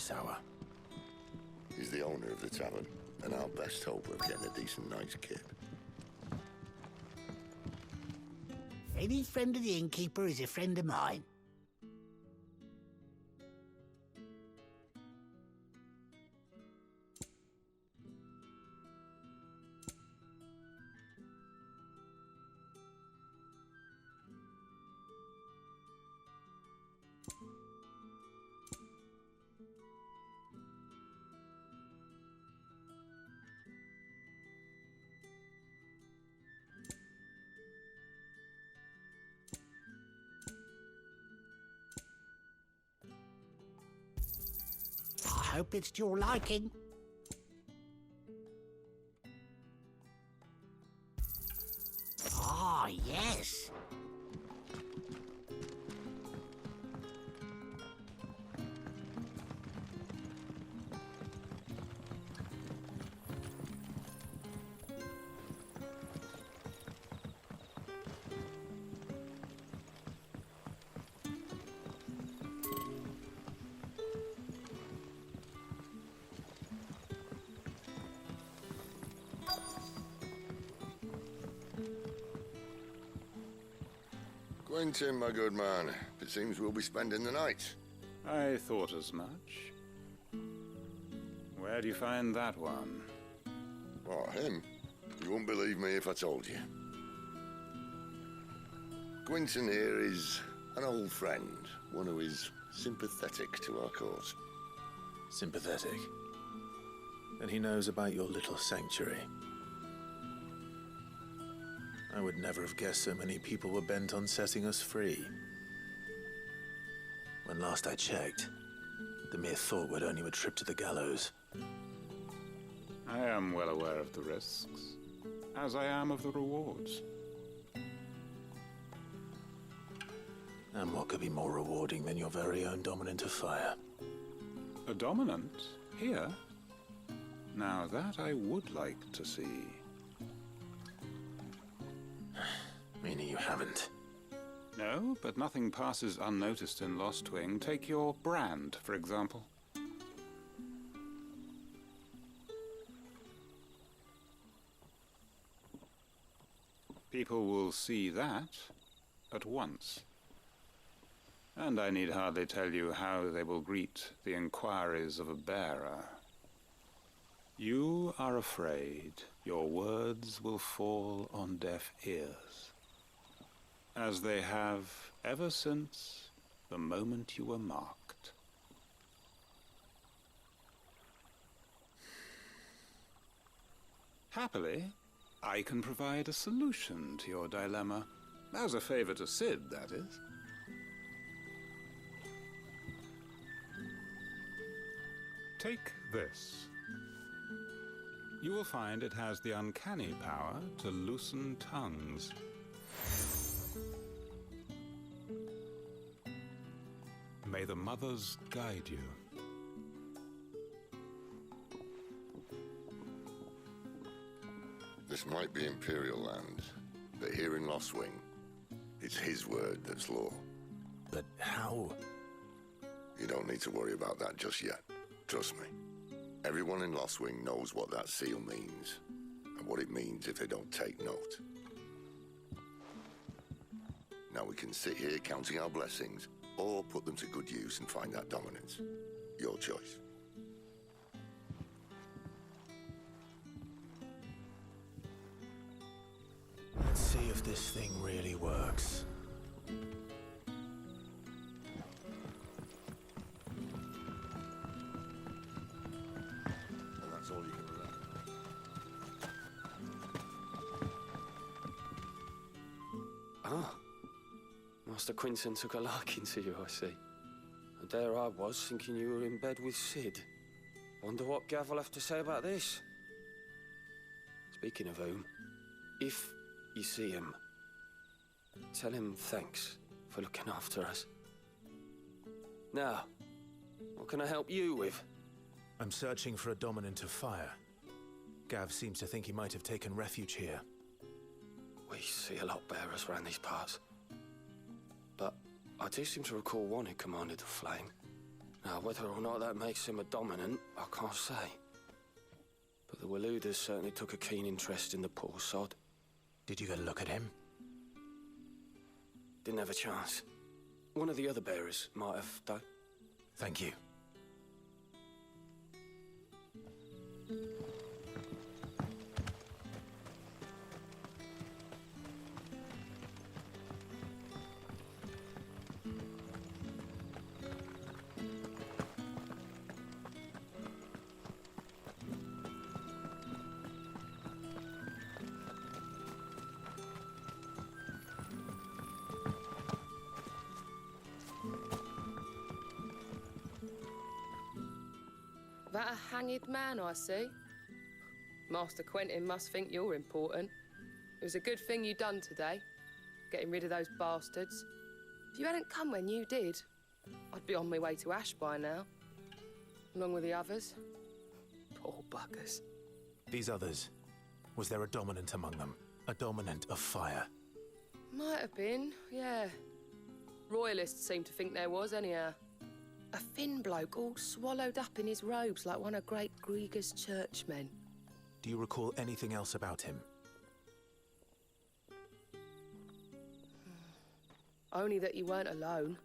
this hour? He's the owner of the tavern, and our best hope of getting a decent night's kip. Any friend of the innkeeper is a friend of mine. I hope it's to your liking. Ah, yes. Quentin, my good man, it seems we'll be spending the night. I thought as much. Where do you find that one? What, him? You wouldn't believe me if I told you. Quentin here is an old friend, one who is sympathetic to our cause. Sympathetic. And he knows about your little sanctuary. I would never have guessed so many people were bent on setting us free. When last I checked, the mere thought would earn you a trip to the gallows. I am well aware of the risks, as I am of the rewards. And what could be more rewarding than your very own dominant of fire? A dominant? Here? Now that I would like to see. Meaning you haven't? No, but nothing passes unnoticed in Lost Wing. Take your brand, for example. People will see that at once. And I need hardly tell you how they will greet the inquiries of a bearer. You are afraid your words will fall on deaf ears, as they have ever since the moment you were marked. Happily, I can provide a solution to your dilemma. As a favor to Sid, that is. Take this. You will find it has the uncanny power to loosen tongues. May the mothers guide you. This might be Imperial land, but here in Lost Wing, it's his word that's law. But how? You don't need to worry about that just yet. Trust me. Everyone in Lost Wing knows what that seal means, and what it means if they don't take note. Now we can sit here counting our blessings, or put them to good use and find that dominance. Your choice. Let's see if this thing really works. And that's all you can remember. Ah. Master Quentin took a liking to you, I see. And there I was, thinking you were in bed with Sid. Wonder what Gav will have to say about this. Speaking of whom, if you see him, tell him thanks for looking after us. Now, what can I help you with? I'm searching for a dominant of fire. Gav seems to think he might have taken refuge here. We see a lot bearers around these parts. But I do seem to recall one who commanded the flame. Now, whether or not that makes him a dominant, I can't say. But the Waluders certainly took a keen interest in the poor sod. Did you get a look at him? Didn't have a chance. One of the other bearers might have, though. Thank you. That a hanged man, I see. Master Quentin must think you're important. It was a good thing you done today, getting rid of those bastards. If you hadn't come when you did, I'd be on my way to Ash by now, along with the others. Poor buggers. These others, was there a dominant among them? A dominant of fire? Might have been, yeah. Royalists seem to think there was, anyhow. A thin bloke all swallowed up in his robes like one of Great Grieger's churchmen. Do you recall anything else about him? Only that he weren't alone.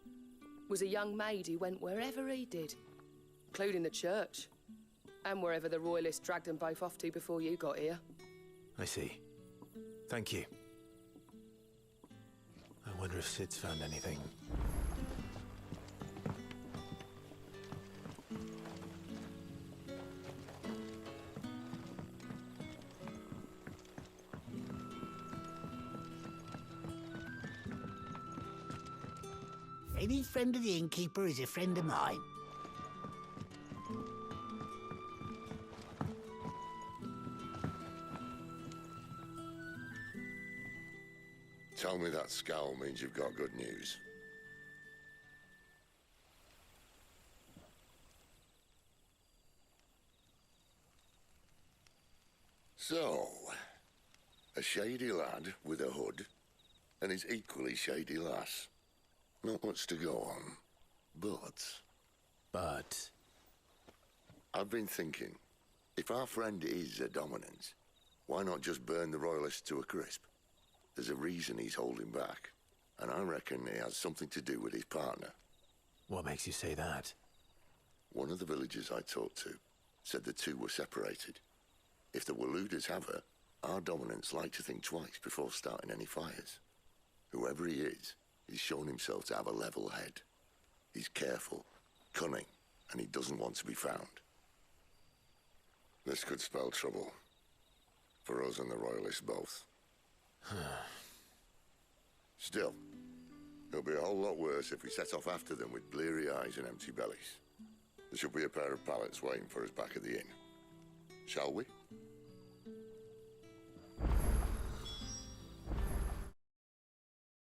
Was a young maid who went wherever he did, including the church, and wherever the Royalists dragged them both off to before you got here. I see. Thank you. I wonder if Sid's found anything. Any friend of the innkeeper is a friend of mine. Tell me that scowl means you've got good news. So, a shady lad with a hood, and his equally shady lass. Not much to go on, But... I've been thinking, if our friend is a dominant, why not just burn the Royalists to a crisp? There's a reason he's holding back, and I reckon he has something to do with his partner. What makes you say that? One of the villagers I talked to said the two were separated. If the Waluders have her, our dominants like to think twice before starting any fires. Whoever he is, he's shown himself to have a level head. He's careful, cunning, and he doesn't want to be found. This could spell trouble. For us and the Royalists both. Still, it'll be a whole lot worse if we set off after them with bleary eyes and empty bellies. There should be a pair of pallets waiting for us back at the inn. Shall we?